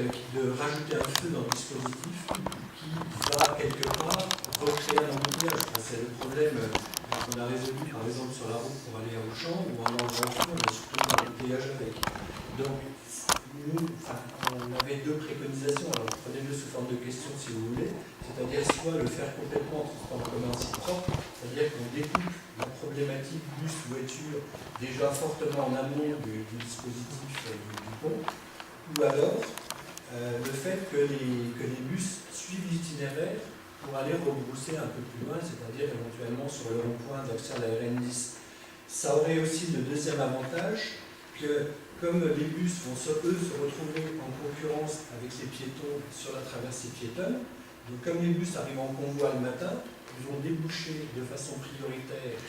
de rajouter un feu dans le dispositif qui va quelque part recréer un embouteillage. C'est le problème qu'on a résolu par exemple sur la route pour aller à Auchan, ou en Argentine, on a surtout un embouteillage avec. Donc, nous, on avait deux préconisations, alors prenez-le sous forme de question si vous voulez, c'est-à-dire soit le faire complètement en transport en commun en site propre, c'est-à-dire qu'on découpe la problématique bus-voiture déjà fortement en amont du dispositif du pont, ou alors le fait que les bus suivent l'itinéraire pour aller rebrousser un peu plus loin, c'est-à-dire éventuellement sur le rond-point d'accès à la RN10. Ça aurait aussi le deuxième avantage que, comme les bus vont eux se retrouver en concurrence avec les piétons sur la traversée piétonne, donc comme les bus arrivent en convoi le matin, ils vont déboucher de façon prioritaire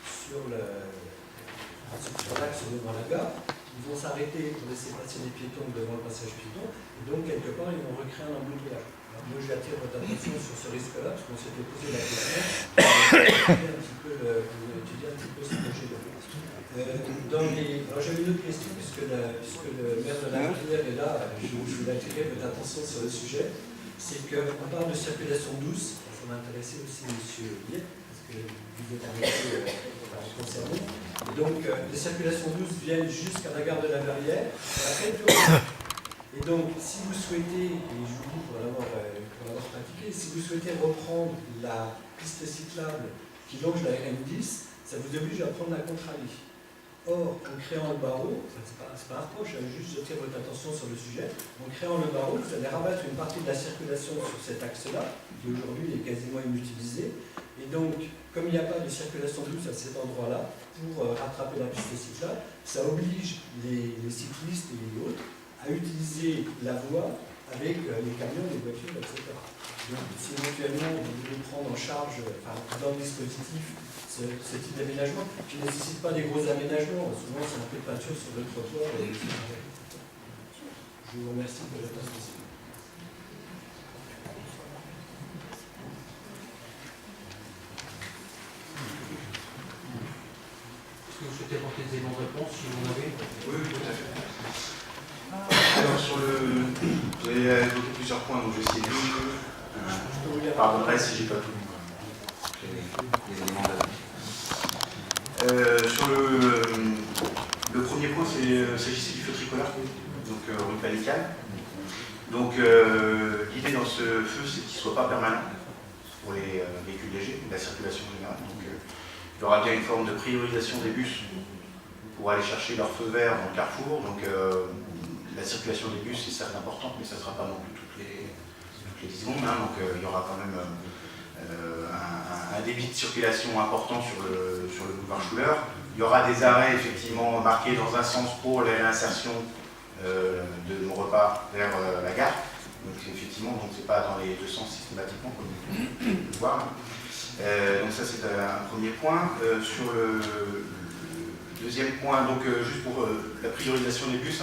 sur l'axe devant la gare. Ils vont s'arrêter pour laisser passer les piétons devant le passage piéton, et donc quelque part ils vont recréer un embouteillage. Moi j'attire votre attention sur ce risque-là, parce qu'on s'était posé la question, vous avez étudié un petit peu ce projet-là. Alors j'avais une autre question, puisque le maire de la Rivière est là, je voulais attirer votre attention sur le sujet, c'est qu'on parle de circulation douce, ça m'intéressait aussi M. Guillet, parce que vous êtes arrivé concerné. Et donc les circulations douces viennent jusqu'à la gare de la Verrière, et donc si vous souhaitez, et je vous dis pour l'avoir pratiqué, si vous souhaitez reprendre la piste cyclable qui longe la RN10, ça vous oblige à prendre la contralie. Or, en créant le barreau, c'est pas un reproche, juste j'attire votre attention sur le sujet, en créant le barreau, vous allez rabattre une partie de la circulation sur cet axe-là, qui aujourd'hui est quasiment inutilisé, et donc, comme il n'y a pas de circulation douce à cet endroit-là, pour rattraper la piste cyclable, ça oblige les cyclistes et les autres à utiliser la voie avec les camions, les voitures, etc. Donc, si éventuellement vous voulez prendre en charge, dans le dispositif, ce type d'aménagement, qui ne nécessite pas des gros aménagements, souvent c'est un peu de peinture sur le trottoir. Je vous remercie pour votre attention. Est-ce que vous souhaitez apporter des éléments de réponse, si vous en avez? Oui, tout à fait. Alors, vous avez évoqué plusieurs points, donc je vais essayer de par à peu près si j'ai pas tout. Les éléments sur le premier point, s'agissait du feu tricolore, donc rue Panicale. Donc l'idée dans ce feu, c'est qu'il ne soit pas permanent pour les véhicules légers, la circulation générale. Donc il y aura bien une forme de priorisation des bus pour aller chercher leur feu vert dans le carrefour. Donc la circulation des bus est certes importante, mais ça ne sera pas non plus toutes les 10 secondes. Donc il y aura quand même un débit de circulation important sur le boulevard Schuller. Il y aura des arrêts effectivement marqués dans un sens pour l'insertion de nos repas vers la gare. Donc effectivement, c'est pas dans les deux sens systématiquement comme vous pouvez le voir. Donc ça c'est un premier point. Sur le deuxième point, donc juste pour la priorisation des bus,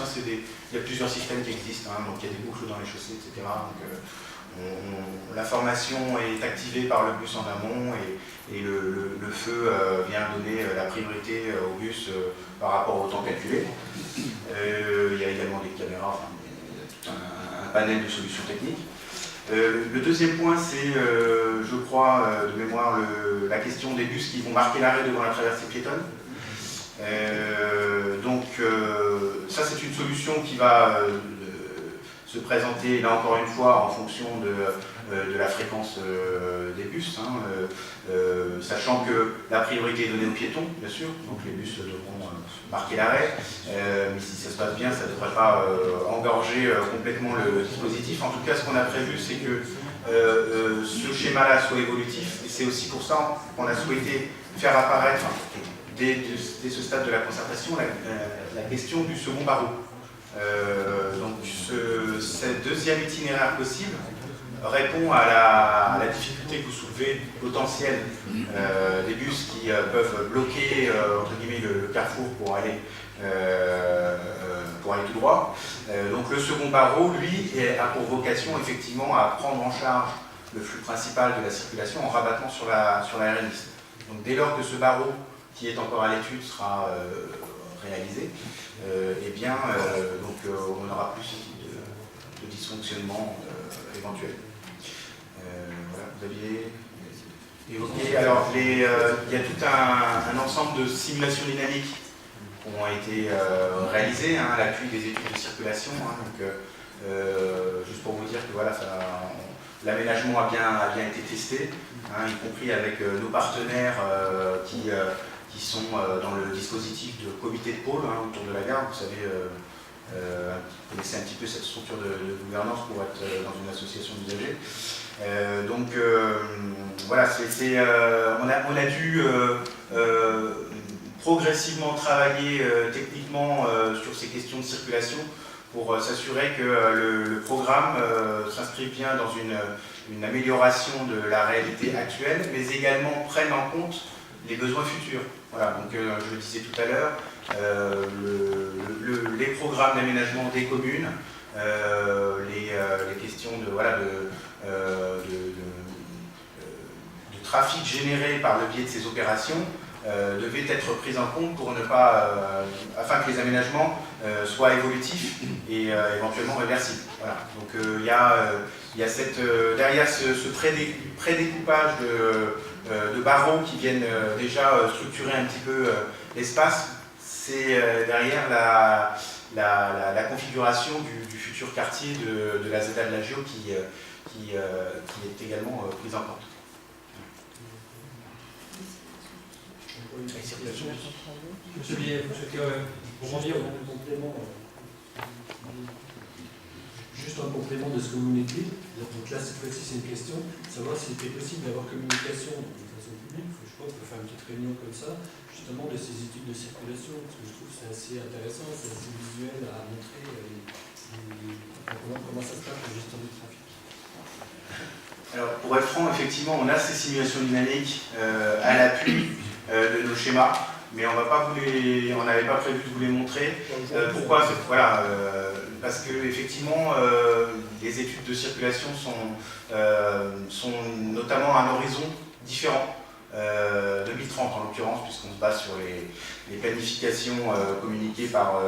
il y a plusieurs systèmes qui existent, donc il y a des boucles dans les chaussées, etc. Donc, l'information est activée par le bus en amont et le feu vient donner la priorité au bus par rapport au temps calculé. Il y a également des caméras, tout un panel de solutions techniques. Le deuxième point, c'est, je crois, de mémoire, la question des bus qui vont marquer l'arrêt devant la traversée piétonne. Donc ça c'est une solution qui va se présenter là encore une fois en fonction de la fréquence des bus, sachant que la priorité est donnée aux piétons bien sûr, donc les bus devront marquer l'arrêt, mais si ça se passe bien ça ne devrait pas engorger complètement le dispositif. En tout cas ce qu'on a prévu c'est que ce schéma là soit évolutif, et c'est aussi pour ça qu'on a souhaité faire apparaître dès ce stade de la concertation, la question du second barreau. Donc ce deuxième itinéraire possible répond à la difficulté que vous soulevez potentielle des bus qui peuvent bloquer entre guillemets, le carrefour pour aller tout droit. Donc le second barreau, lui, a pour vocation effectivement à prendre en charge le flux principal de la circulation en rabattant sur la RN10. Donc dès lors que ce barreau qui est encore à l'étude sera réalisé, on n'aura plus ce type de dysfonctionnement éventuel. Voilà, vous aviez évoqué. Alors, il y a tout un ensemble de simulations dynamiques qui ont été réalisées à l'appui des études de circulation. Juste pour vous dire que voilà, l'aménagement a bien été testé, y compris avec nos partenaires qui sont dans le dispositif de comité de pôle autour de la gare. Vous savez, vous connaissez un petit peu cette structure de gouvernance pour être dans une association d'usagers. Voilà, on a dû progressivement travailler techniquement sur ces questions de circulation pour s'assurer que le programme s'inscrit bien dans une amélioration de la réalité actuelle, mais également prenne en compte les besoins futurs. Voilà, donc je le disais tout à l'heure, les programmes d'aménagement des communes, les questions de trafic généré par le biais de ces opérations devaient être prises en compte pour ne pas, afin que les aménagements soient évolutifs et éventuellement réversibles. Voilà. Donc il y a derrière ce prédécoupage de barreaux qui viennent déjà structurer un petit peu l'espace, c'est derrière la configuration du futur quartier de la ZAD de la Gio qui est également prise en compte. Monsieur Billet, vous souhaitez rebondir? Juste un complément de ce que vous venez de dire. Donc là, cette fois-ci, c'est une question, savoir s'il était possible d'avoir communication de façon publique. Je pense qu'on peut faire une petite réunion comme ça, justement de ces études de circulation, parce que je trouve que c'est assez intéressant, c'est assez visuel à montrer comment ça se passe la gestion du trafic. Alors, pour être franc, effectivement, on a ces simulations dynamiques à l'appui de nos schémas, mais on n'avait pas prévu de vous les montrer. Pourquoi? Voilà, parce que effectivement, les études de circulation sont notamment à un horizon différent, 2030 en l'occurrence, puisqu'on se base sur les planifications communiquées par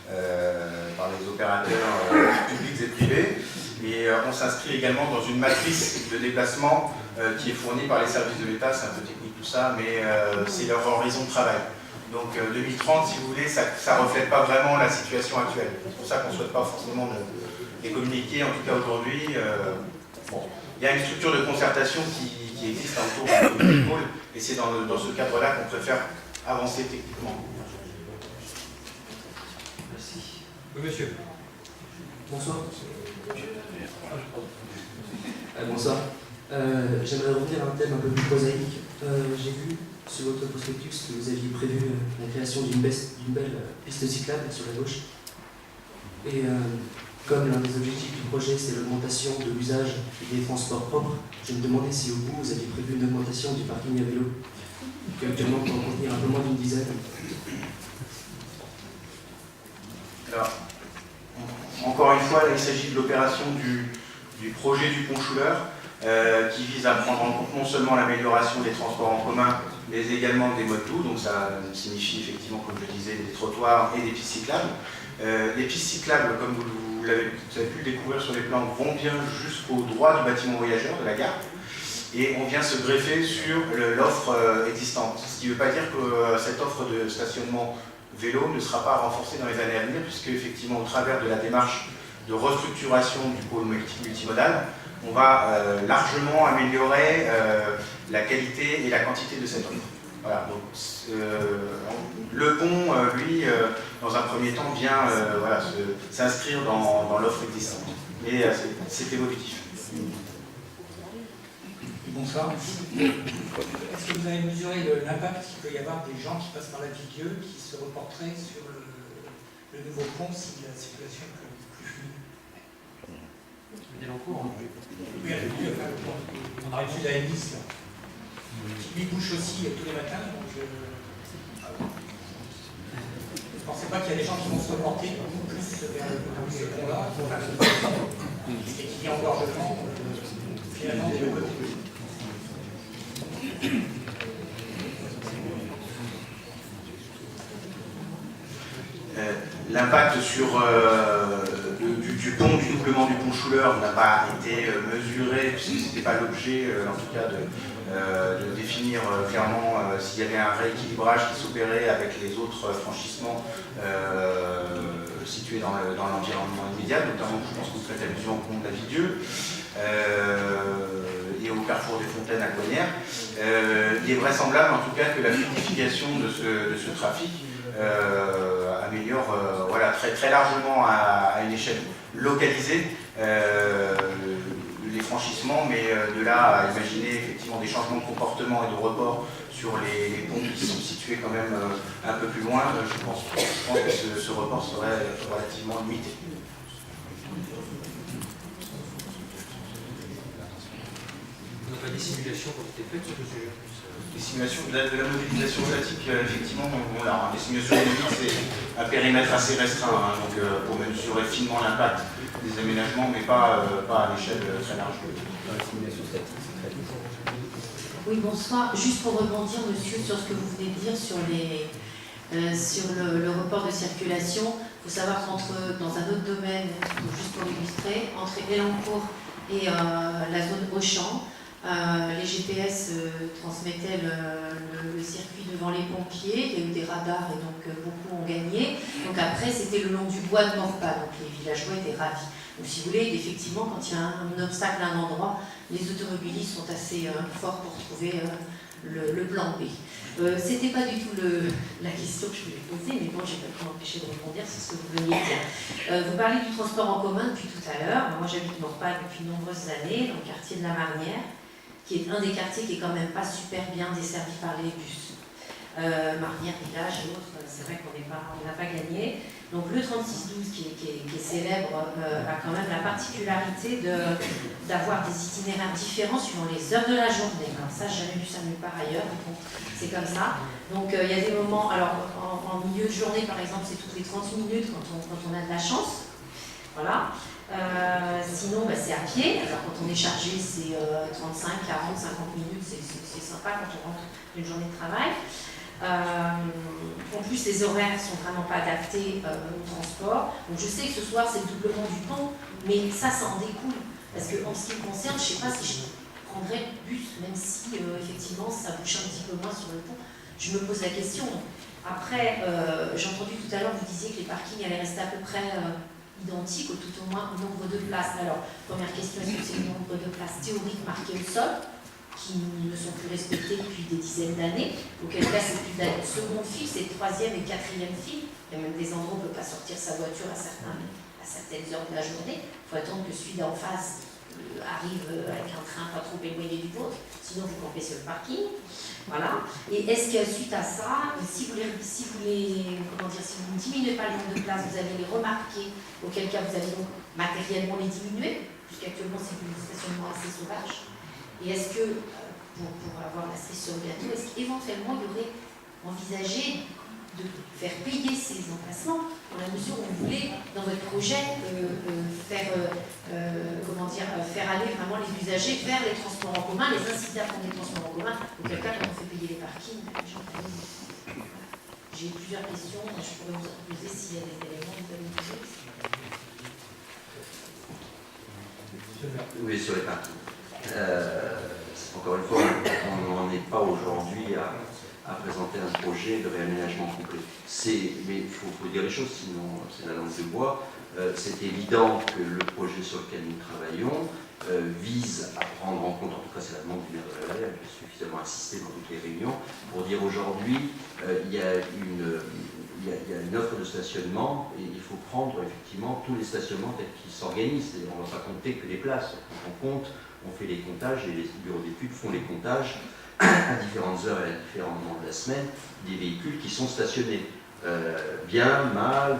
les opérateurs publics et privés. Et on s'inscrit également dans une matrice de déplacement qui est fournie par les services de l'État. C'est un peu technique tout ça, mais c'est leur horizon de travail. Donc 2030, si vous voulez, ça ne reflète pas vraiment la situation actuelle. C'est pour ça qu'on ne souhaite pas forcément les communiquer, en tout cas aujourd'hui. Il y a une structure de concertation qui existe autour du pôle, et c'est dans ce cadre-là qu'on préfère avancer techniquement. Merci. Oui, monsieur. Bonsoir. Bonsoir. J'aimerais revenir à un thème un peu plus prosaïque. J'ai vu sur votre prospectus que vous aviez prévu la création d'une belle piste cyclable sur la gauche. Et comme l'un des objectifs du projet, c'est l'augmentation de l'usage des transports propres, je me demandais si au bout vous aviez prévu une augmentation du parking à vélo, qui actuellement peut en contenir un peu moins d'une dizaine. Alors, encore une fois, là, il s'agit de l'opération du projet du pont Schuller, qui vise à prendre en compte non seulement l'amélioration des transports en commun, mais également des modes doux. Donc ça signifie effectivement, comme je disais, des trottoirs et des pistes cyclables. Les pistes cyclables, comme vous avez pu le découvrir sur les plans, vont bien jusqu'au droit du bâtiment voyageur de la gare. Et on vient se greffer sur l'offre existante. Ce qui ne veut pas dire que cette offre de stationnement vélo ne sera pas renforcée dans les années à venir, puisque effectivement, au travers de la démarche de restructuration du pôle multimodal, on va largement améliorer la qualité et la quantité de cette offre. Voilà, donc le pont, lui, dans un premier temps, vient s'inscrire dans l'offre existante. Mais c'est évolutif. Bonsoir. Est-ce que vous avez mesuré l'impact qu'il peut y avoir des gens qui passent par la Vigueux, qui se reporteraient sur le nouveau pont si la circulation est plus fluide? Il est en cours. Oui, le pont. On arrive sur la M10, là. Qui lui bouche aussi tous les matins. Donc je ne pensais pas qu'il y a des gens qui vont se reporter beaucoup plus vers ce pont-là, et qu'il y a engorgement finalement des deux côtés. l'impact sur du pont, du doublement du pont Schuler n'a pas été mesuré, puisque ce n'était pas l'objet, en tout cas, de définir clairement s'il y avait un rééquilibrage qui s'opérait avec les autres franchissements situés dans l'environnement immédiat, notamment, je pense que vous faites allusion au pont de la Vidieu et au carrefour des Fontaines à Cognères. Il est vraisemblable, en tout cas, que la fluidification de ce trafic améliore voilà, très, très largement à une échelle localisée les franchissements, mais de là à imaginer effectivement des changements de comportement et de report sur les ponts qui sont situés quand même un peu plus loin, je pense que ce report serait relativement limité. On n'a pas des simulations qui ont été faites sur ce sujet. Les simulations de la modélisation statique, effectivement, voilà, les simulations dynamiques, c'est un périmètre assez restreint, donc pour mesurer finement l'impact des aménagements, mais pas à l'échelle très large. Dans la simulation statique, c'est très différent. Oui, bonsoir. Juste pour rebondir, monsieur, sur ce que vous venez de dire sur le report de circulation, il faut savoir dans un autre domaine, juste pour illustrer, entre Elancourt et la zone Auchan, les GPS transmettaient le circuit devant les pompiers, il y a eu des radars et donc beaucoup ont gagné. Donc après, c'était le long du bois de Morpas, donc les villageois étaient ravis. Donc si vous voulez, effectivement, quand il y a un obstacle à un endroit, les automobilistes sont assez forts pour trouver le plan B. C'était pas du tout la question que je voulais poser, mais bon, j'ai pas pu m'empêcher de rebondir sur ce que vous veniez de dire. Vous parlez du transport en commun depuis tout à l'heure. Moi, j'habite Morpas depuis de nombreuses années, dans le quartier de la Marnière, qui est un des quartiers qui est quand même pas super bien desservi par les bus. Marnière, Village et autres, c'est vrai qu'on n'a pas gagné. Donc le 3612 qui est célèbre a quand même la particularité d'avoir des itinéraires différents suivant les heures de la journée. Alors ça, j'ai jamais vu ça nulle part ailleurs, donc c'est comme ça. Donc il y a des moments, alors en milieu de journée par exemple, c'est toutes les 30 minutes quand on a de la chance. Voilà. Sinon, c'est à pied. Alors quand on est chargé, c'est 35, 40, 50 minutes, c'est sympa quand on rentre d'une journée de travail. En plus, les horaires ne sont vraiment pas adaptés au transport. Donc je sais que ce soir, c'est le doublement du pont, mais ça en découle. Parce qu'en ce qui me concerne, je ne sais pas si je prendrais le bus, même si effectivement ça bouge un petit peu moins sur le pont. Je me pose la question. Après, j'ai entendu tout à l'heure, vous disiez que les parkings allaient rester à peu près identiques, ou tout au moins au nombre de places. Alors, première question, est-ce que c'est le nombre de places théoriques marquées au sol qui ne sont plus respectées depuis des dizaines d'années, auquel cas c'est plus de la seconde file, c'est troisième et quatrième file. Il y a même des endroits où on ne peut pas sortir sa voiture à certaines heures de la journée. Il faut attendre que celui d'en face arrive avec un train pas trop éloigné du vôtre, sinon vous campez sur le parking. Voilà. Et est-ce que suite à ça, si vous ne diminuez pas le nombre de places, vous allez les remarquer, auquel cas vous allez donc matériellement les diminuer, puisqu'actuellement c'est un stationnement assez sauvage. Et est-ce que, pour avoir la cerise sur le gâteau, est-ce qu'éventuellement il y aurait envisagé de faire payer ces emplacements dans la mesure où vous voulez, dans votre projet, faire aller vraiment les usagers vers les transports en commun, les inciter à prendre les transports en commun, auquel cas, quand on fait payer les parkings, les gens payent. J'ai plusieurs questions, je pourrais vous en poser s'il y a des éléments que vous avez posés. Oui, sur les parkings. Encore une fois, on n'en est pas aujourd'hui à présenter un projet de réaménagement complet. Mais il faut dire les choses, sinon c'est la langue de bois. C'est évident que le projet sur lequel nous travaillons vise à prendre en compte, en tout cas c'est la demande du maire de la Valais, j'ai suffisamment insisté dans toutes les réunions, pour dire aujourd'hui il y a une offre de stationnement et il faut prendre effectivement tous les stationnements tels qu'ils s'organisent. On ne va pas compter que les places, on compte. On fait les comptages et les bureaux d'études font les comptages à différentes heures et à différents moments de la semaine des véhicules qui sont stationnés bien, mal,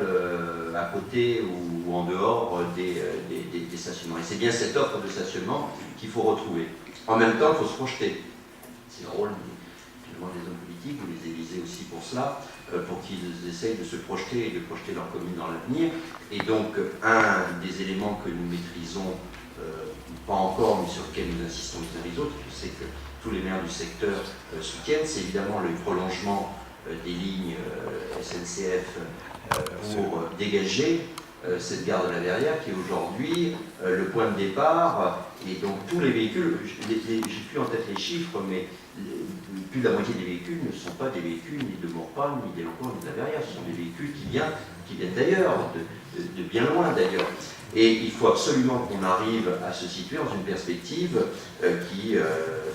à côté ou en dehors des stationnements. Et c'est bien cette offre de stationnement qu'il faut retrouver. En même temps, il faut se projeter. C'est le rôle des hommes politiques, vous les élisez aussi pour cela, pour qu'ils essayent de se projeter et de projeter leur commune dans l'avenir. Et donc, un des éléments que nous maîtrisons pas encore, mais sur lequel nous insistons les uns les autres, je sais que tous les maires du secteur soutiennent, c'est évidemment le prolongement des lignes SNCF pour dégager cette gare de la Verrière qui est aujourd'hui le point de départ, et donc tous les véhicules, j'ai plus en tête les chiffres, mais plus de la moitié des véhicules ne sont pas des véhicules ni de Maurepas, ni d'Élancourt, ni de la Verrière, ce sont des véhicules qui viennent d'ailleurs, de bien loin d'ailleurs. Et il faut absolument qu'on arrive à se situer dans une perspective qui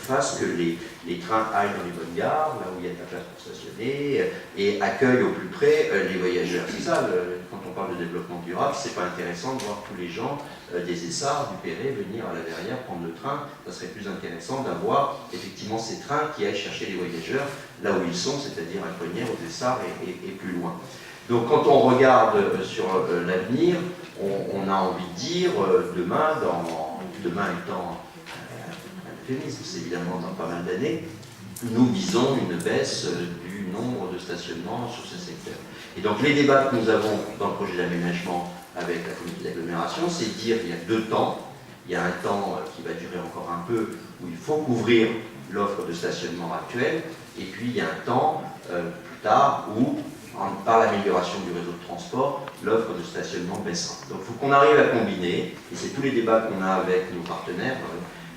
fasse que les trains aillent dans les bonnes gares, là où il y a de la place pour stationner, et accueillent au plus près les voyageurs. C'est ça, quand on parle de développement durable, c'est pas intéressant de voir tous les gens des Essarts, du Perret venir à la Verrière prendre le train. Ça serait plus intéressant d'avoir effectivement ces trains qui aillent chercher les voyageurs là où ils sont, c'est-à-dire à Cognères, aux Essarts et plus loin. Donc quand on regarde sur l'avenir, on a envie de dire demain étant un euphémisme, c'est évidemment dans pas mal d'années, nous visons une baisse du nombre de stationnements sur ce secteur. Et donc les débats que nous avons dans le projet d'aménagement avec la communauté d'agglomération, c'est de dire qu'il y a deux temps. Il y a un temps qui va durer encore un peu, où il faut couvrir l'offre de stationnement actuelle, et puis il y a un temps plus tard où, par l'amélioration du réseau de transport, l'offre de stationnement baissera. Donc il faut qu'on arrive à combiner, et c'est tous les débats qu'on a avec nos partenaires,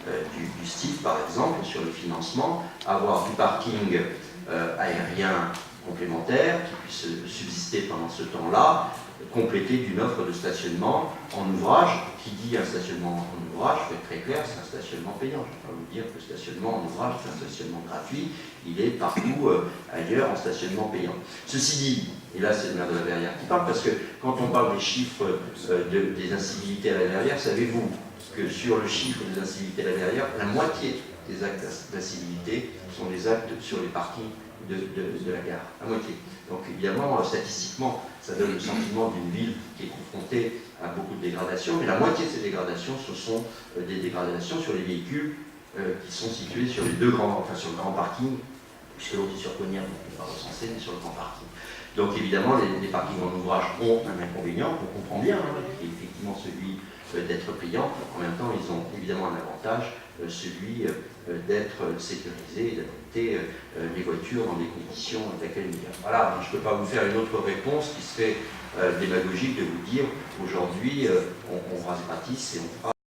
du STIF par exemple, sur le financement, avoir du parking aérien complémentaire qui puisse subsister pendant ce temps-là, complété d'une offre de stationnement en ouvrage. Qui dit un stationnement en ouvrage, il faut être très clair, c'est un stationnement payant. Je ne vais pas vous dire que le stationnement en ouvrage, c'est un stationnement gratuit, il est partout ailleurs en stationnement payant. Ceci dit, et là c'est le maire de la Verrière qui parle, parce que quand on parle des chiffres des incivilités à la Verrière, savez-vous que sur le chiffre des incivilités à la Verrière, la moitié des actes d'incivilité sont des actes sur les parkings de la gare, la moitié. Donc évidemment, statistiquement, ça donne le sentiment d'une ville qui est confrontée à beaucoup de dégradations, mais la moitié de ces dégradations, ce sont des dégradations sur les véhicules qui sont situés sur les deux grands, enfin sur le grand parking, puisque l'autre est sur Cognères, donc on ne peut pas recenser, mais sur le grand parking. Donc évidemment, les parkings en ouvrage ont un inconvénient, on comprend bien, qui est effectivement celui d'être payant. En même temps, ils ont évidemment un avantage, celui d'être sécurisé et d'adapter les voitures dans des conditions d'accueil immédiat. Voilà, je ne peux pas vous faire une autre réponse qui serait démagogique de vous dire aujourd'hui on rase gratis et on fera